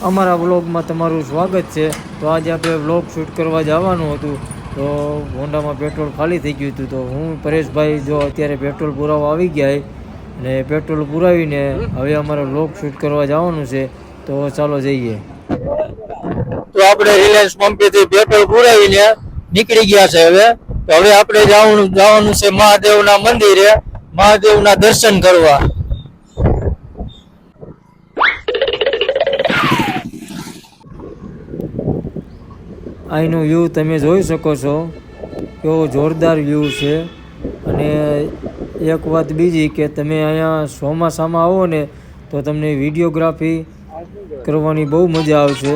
અમારા વ્લોગમાં તમારું સ્વાગત છે। તો આજે આપણે વ્લોગ શૂટ કરવા જવાનું હતું, તો હોન્ડામાં પેટ્રોલ ખાલી થઈ ગયું હતું। તો હું પરેશભાઈ જો અત્યારે પેટ્રોલ પુરાવા આવી ગયા અને પેટ્રોલ પુરાવીને હવે અમારે વ્લોગ શૂટ કરવા જવાનું છે। તો ચાલો જઈએ। તો આપણે રિલાયન્સ પંપેથી પેટ્રોલ પુરાવીને નીકળી ગયા છે। હવે આપણે જવાનું છે મહાદેવના મંદિરે, મહાદેવના દર્શન કરવા। અહીંનો વ્યૂ તમે જોઈ શકો છો, કેવો જોરદાર વ્યૂ છે। અને એક વાત બીજી કે તમે અહીંયા ચોમાસામાં આવો ને તો તમને વિડીયોગ્રાફી કરવાની બહુ મજા આવશે।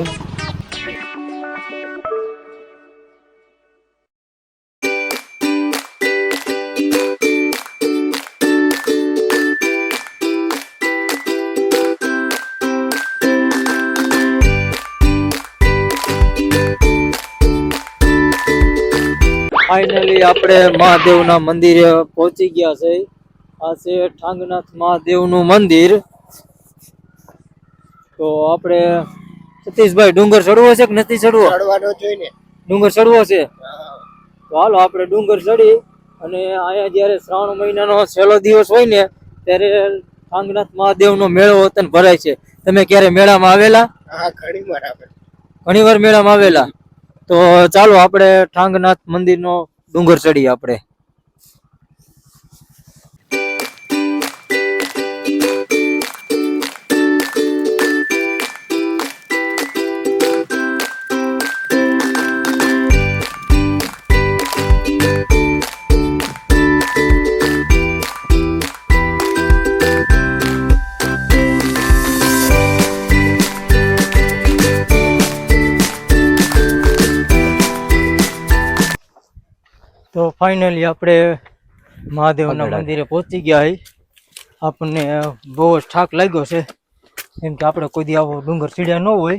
ફાઇનલી આપણે મહાદેવના મંદિરે પહોંચી ગયા છે। આ છે ઠાંગનાથ મહાદેવનું મંદિર। તો આપણે સતીશભાઈ ડુંગર ચડવો છે કે નથી ચડવો? ચડવાનો જોઈને ડુંગર ચડવો છે તો હાલો આપણે ડુંગર ચડી અને અહીંયા જ્યારે શ્રાવણ મહિનાનો છેલ્લો દિવસ હોય ને ત્યારે ઠાંગનાથ મહાદેવનો મેળો વતન ભરાય છે। તમે ક્યારે મેળામાં આવેલા? હા, ઘણી વાર મેળામાં આવેલા? તો ચાલો આપણે ઠાંગનાથ મંદિરનો ડુંગર ચડીએ આપણે। તો ફાઇનલી આપણે મહાદેવના મંદિરે પહોંચી ગયા હઈ। આપણને બહુ જ થાક લાગ્યો છે, કેમ કે આપણે કોઈ દી આવો ડુંગર ચડ્યા ન હોય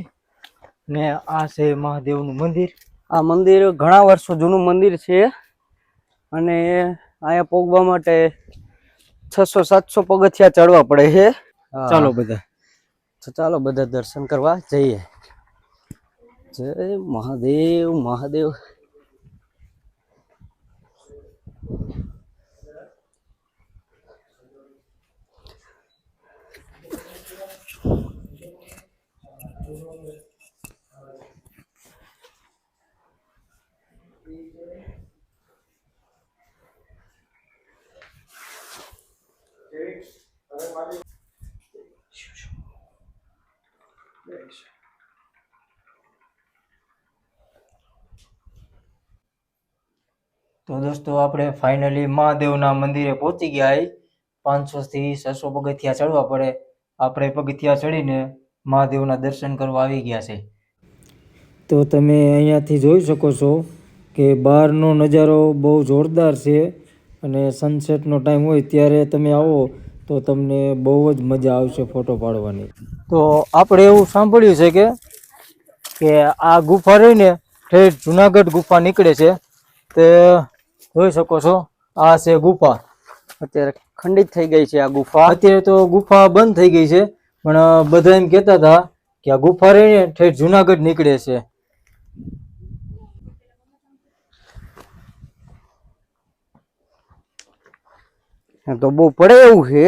ને આ છે મહાદેવનું મંદિર। આ મંદિર ઘણા વર્ષો જૂનું મંદિર છે અને અહીંયા પહોંચવા માટે 600-700 પગથિયા ચડવા પડે છે। ચાલો બધા દર્શન કરવા જઈએ। જય મહાદેવ મહાદેવ। તો દોસ્તો આપણે ફાઇનલી મહાદેવના મંદિરે પહોંચી ગયા હઈ। 500 થી 600 પગથિયા ચડવા પડે। આપણે પગથિયા ચડીને મહાદેવના દર્શન કરવા આવી ગયા છે। તો તમે અહીંયાથી જોઈ શકો છો કે બહારનો નજારો બહુ જોરદાર છે અને સનસેટનો ટાઈમ હોય ત્યારે તમે આવો તો તમને બહુ જ મજા આવશે ફોટો પાડવાની। તો આપણે એવું સાંભળ્યું છે કે આ ગુફા રહીને ઠેઠ જુનાગઢ ગુફા નીકળે છે। તે જોઈ શકો છો, આ છે ગુફા। અત્યારે ખંડિત થઈ ગઈ છે આ ગુફા। અત્યારે તો ગુફા બંધ થઈ ગઈ છે, પણ બધા એમ કહેતા હતા કે આ ગુફા રહીને ઠેઠ જુનાગઢ નીકળે છે। તો બહુ પડે એવું છે।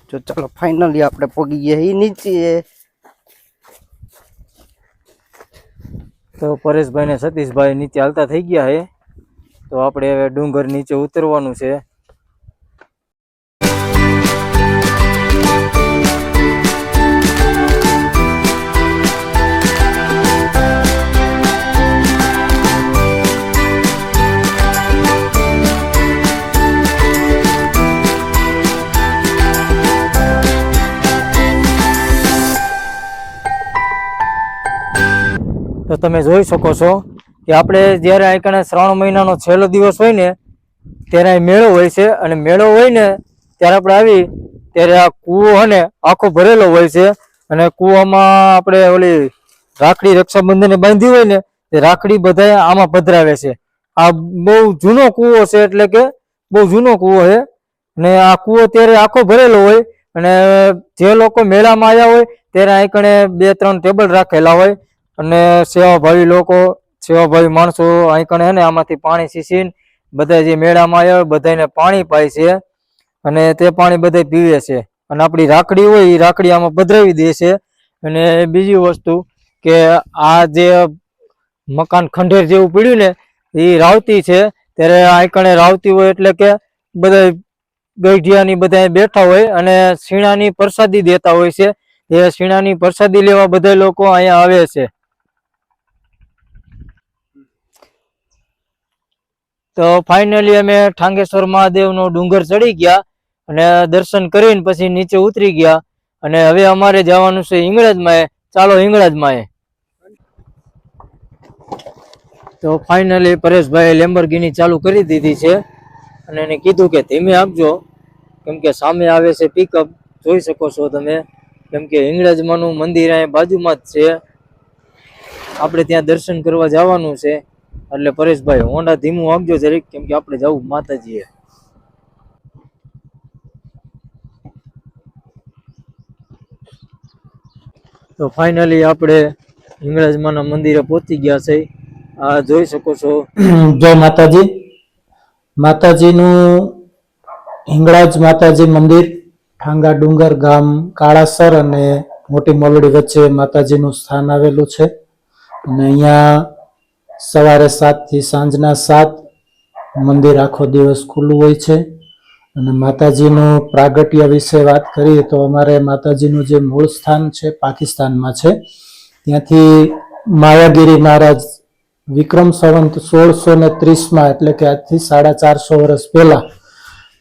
તો ચાલો ફાઇનલી આપણે પગી ગયા નીચે। તો પરેશભાઈ ને સતીશભાઈ નીચે હાલતા થઈ ગયા છે। તો આપણે હવે ડુંગર નીચે ઉતરવાનું છે। તો તમે જોઈ શકો છો કે આપણે જ્યારે આ શ્રાવણ મહિનાનો છેલ્લો દિવસ હોય ને ત્યારે મેળો હોય છે, અને મેળો હોય ને ત્યારે આપણે આવી ત્યારે આ કૂવો હને આખો ભરેલો હોય છે। અને કૂવામાં આપણે ઓલી રાખડી રક્ષાબંધને બાંધી હોય ને તે રાખડી બધા આમાં પધરાવે છે। આ બહુ જૂનો કૂવો છે, એટલે કે બહુ જૂનો કૂવો છે, ને આ કૂવો ત્યારે આખો ભરેલો હોય। અને જે લોકો મેળામાં આવ્યા હોય ત્યારે અહીં કણે 2-3 ટેબલ રાખેલા હોય અને સેવાભાવી માણસો અહીં કણે હે ને આમાંથી પાણી સીસીને બધા જે મેળામાં આવ્યા હોય બધાને પાણી પાય છે અને તે પાણી બધા પીવે છે અને આપણી રાખડી હોય એ રાખડી આમાં પધરાવી દે છે. અને બીજી વસ્તુ કે આ જે મકાન ખંડેર જેવું પડ્યું ને એ રાવતી છે, ત્યારે અહીં કણે રાવતી હોય એટલે કે બધા ગઈઢિયાની બધા બેઠા હોય અને શીણાની પ્રસાદી દેતા હોય છે. એ શીણાની પ્રસાદી લેવા બધા લોકો અહીંયા આવે છે. તો ફાઇનલી અમે ઠાંગેશ્વર મહાદેવનો ડુંગર ચડી ગયા અને દર્શન કરીને પછી નીચે ઉતરી ગયા અને હવે અમારે જવાનું છે હિંગળાજમાં. ચાલો હિંગળાજમાં. તો ફાઇનલી પરેશભાઈ લેમ્બોર્ગિની ચાલુ કરી દીધી છે અને એને કીધું કે ધીમે આપજો કેમ કે સામે આવે છે પિકઅપ, જોઈ શકો છો તમે, કેમ કે હિંગળાજમાનું મંદિર અહીં બાજુમાં જ છે, આપણે ત્યાં દર્શન કરવા જવાનું છે. એટલે પરેશભાઈ હોન્ડા ધીમું આપજો જરીક, કેમ કે આપણે જવું માતાજીએ. તો ફાઇનલી આપણે હિંગળાજમાના મંદિરે પહોંચી ગયા છે. આ જોઈ શકો છો. જય માતાજી. માતાજીનું હિંગળાજ માતાજી મંદિર, ઠાંગા ડુંગર ગામ કાળાસર અને મોટી મોલડી વચ્ચે માતાજીનું સ્થાન આવેલું છે. અને અહીંયા સવારે 7 થી સાંજના 7 મંદિર આખો દિવસ ખુલ્લું હોય છે. અને માતાજીનું પ્રાગટ્ય વિશે વાત કરીએ તો અમારે માતાજીનું જે મૂળ સ્થાન છે પાકિસ્તાનમાં છે, ત્યાંથી માયાગીરી મહારાજ વિક્રમ સંવંત 1630 એટલે કે આજથી 450 વર્ષ પહેલા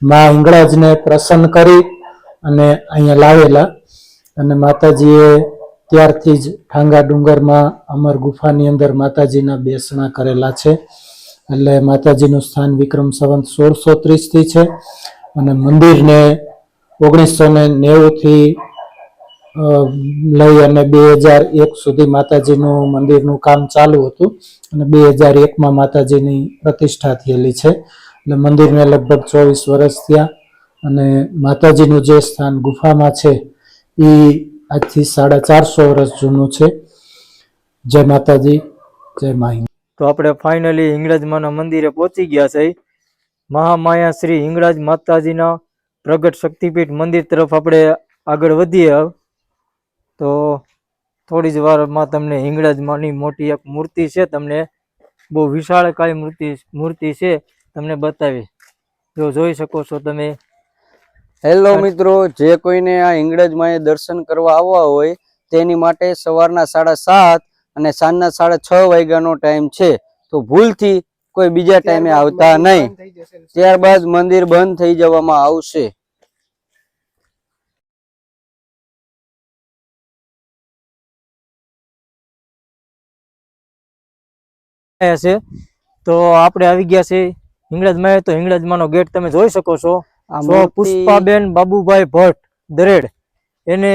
મા હિંગળાજને પ્રસન્ન કરી અને અહીંયા લાવેલા. અને માતાજીએ ત્યારથી જ ઠાંગા ડુંગરમાં અમર ગુફાની અંદર માતાજીના બેસણા કરેલા છે. એટલે માતાજીનું સ્થાન વિક્રમ સંવંત 1630 થી છે અને મંદિરને 1990 થી લઈ અને 2001 સુધી માતાજીનું મંદિરનું કામ ચાલુ હતું અને 2001માં માતાજીની પ્રતિષ્ઠા થયેલી છે. એટલે મંદિરને લગભગ 24 વર્ષ થયા અને માતાજીનું જે સ્થાન ગુફામાં છે એ આજથી 450 વર્ષ જૂનું છે. જય માતાજી, જય મા. તો આપણે ફાઇનલી હિંગળાજમાના મંદિરે પહોંચી ગયા છે. મહામાયા શ્રી હિંગળાજ માતાજીના પ્રગટ શક્તિપીઠ મંદિર તરફ આપણે આગળ વધીએ. તો થોડી જ વારમાં તમને હિંગળાજમાની મોટી એક મૂર્તિ છે, તમને બહુ વિશાળકાય મૂર્તિ છે, તમને બતાવી. જો જોઈ શકો છો તમે. હેલો મિત્રો, જે કોઈને આ હિંગળાજમાં દર્શન કરવા આવવા હોય તેની માટે સવારના 7:30 અને સાંજના 6:30 વાગ્યાનો ટાઈમ છે. તો ભૂલથી કોઈ બીજા ટાઈમે આવતા નહીં, ત્યારબાદ મંદિર બંધ થઈ જવામાં આવશે. છે તો આપણે આવી ગયા છે હિંગળાજમાં. તો હિંગળાજમાંનો ગેટ તમે જોઈ શકો છો. પુષ્પાબેન બાબુભાઈ ભટ્ટ દરેડ એને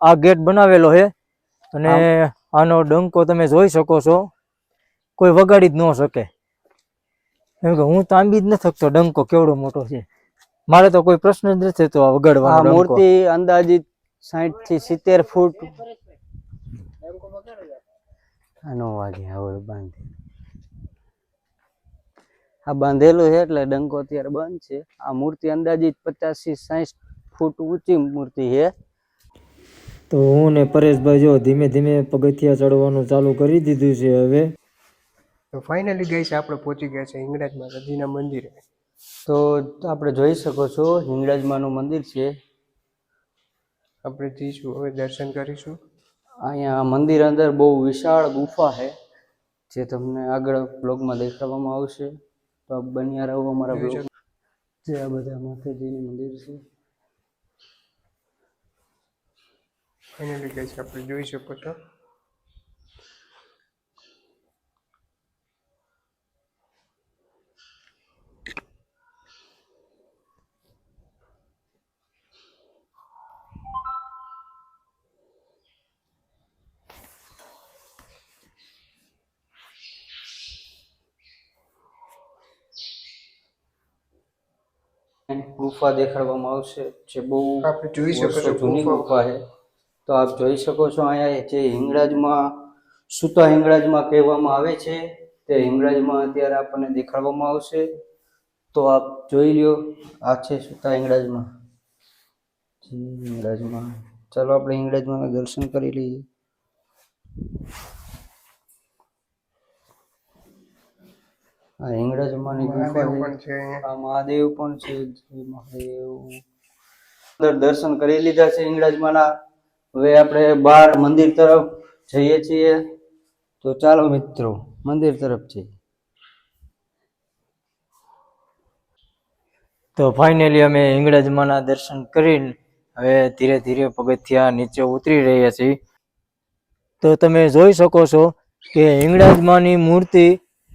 આ ગેટ બનાવેલો છે અને આનો ડંકો તમે જોઈ શકો છો, કોઈ વગાડી જ ન શકે. કેમ કે હું તો આંબી જ ન શકતો, ડંકો કેવડો મોટો છે. મારે તો કોઈ પ્રશ્ન જ નથી થતો આ વગાડવાનો. આ મૂર્તિ અંદાજિત 60 થી 70 ફૂટ આનો વાગે હવે બાંધી આ બાંધેલું છે એટલે ડંકો અત્યારે બંધ છે. આ મૂર્તિ અંદાજિત 50 થી 60 ફૂટ ઊંચી મૂર્તિ છે. તો હું ને પરેશભાઈ જો ધીમે ધીમે પગથિયા ચડવાનું ચાલુ કરી દીધું છે હવે. તો ફાઇનલી ગઈ છે આપણે પહોંચી ગયા છે હિંગળાજ માતાજીના મંદિરે. તો આપણે જોઈ શકો છો હિંગળાજમાનું મંદિર છે. આપણે જઈશું હવે, દર્શન કરીશું. અહીંયા મંદિર અંદર બહુ વિશાળ ગુફા છે, જે તમને આગળ બ્લોગમાં દેખાડવામાં આવશે. તો બન્યા રહો અમારા બ્લોગ. જે આ બધા માતાજીનું મંદિર છે. ફાઇનલી ગઈ છે આપણે, જોઈ શકો છો. ગુફા દેખાડવામાં આવશે, જે બહુ આપણે જોઈ શકો છો જૂની ગુફા છે. તો આપ જોઈ શકો છો અહીંયા જે હિંગળાજમાં સૂતા હિંગળાજમાં કહેવામાં આવે છે તે હિંગળાજમાં અત્યારે આપણને દેખાડવામાં આવશે. તો આપ જોઈ લ્યો, આ છે સૂતા હિંગળાજમાં. હિંગળાજમાં ચાલો આપણે હિંગળાજમાં દર્શન કરી લઈએ. આ હિંગળાજમાંની ગુફા મહાદેવ છે. પણ છે અહીંયા. આ મહાદેવ પણ છે. જય મહાદેવ. અંદર દર્શન કરી લીધા છે હિંગળાજમાંના. હવે આપણે બહાર મંદિર તરફ જઈએ છીએ. તો ચાલો મિત્રો મંદિર તરફ જઈએ. તો ફાઇનલી અમે હિંગળાજમાંના દર્શન કરીને હવે ધીરે ધીરે પગથિયા નીચે ઉતરી રહ્યા છીએ. તો તમે જોઈ શકો છો કે હિંગળાજમાંની મૂર્તિ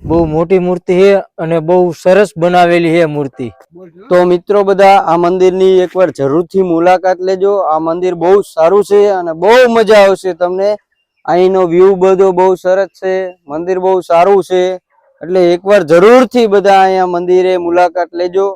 બહુ મોટી મૂર્તિ છે અને બહુ સરસ બનાવેલી છે મૂર્તિ. તો મિત્રો બધા આ મંદિરની એકવાર જરૂરથી મુલાકાત લેજો. આ મંદિર બહુ સારું છે અને બહુ મજા આવશે તમને. અહીંનો વ્યૂ બધો બહુ સરસ છે. મંદિર બહુ સારું છે એટલે એકવાર જરૂરથી બધા અહીંયા મંદિરે મુલાકાત લેજો.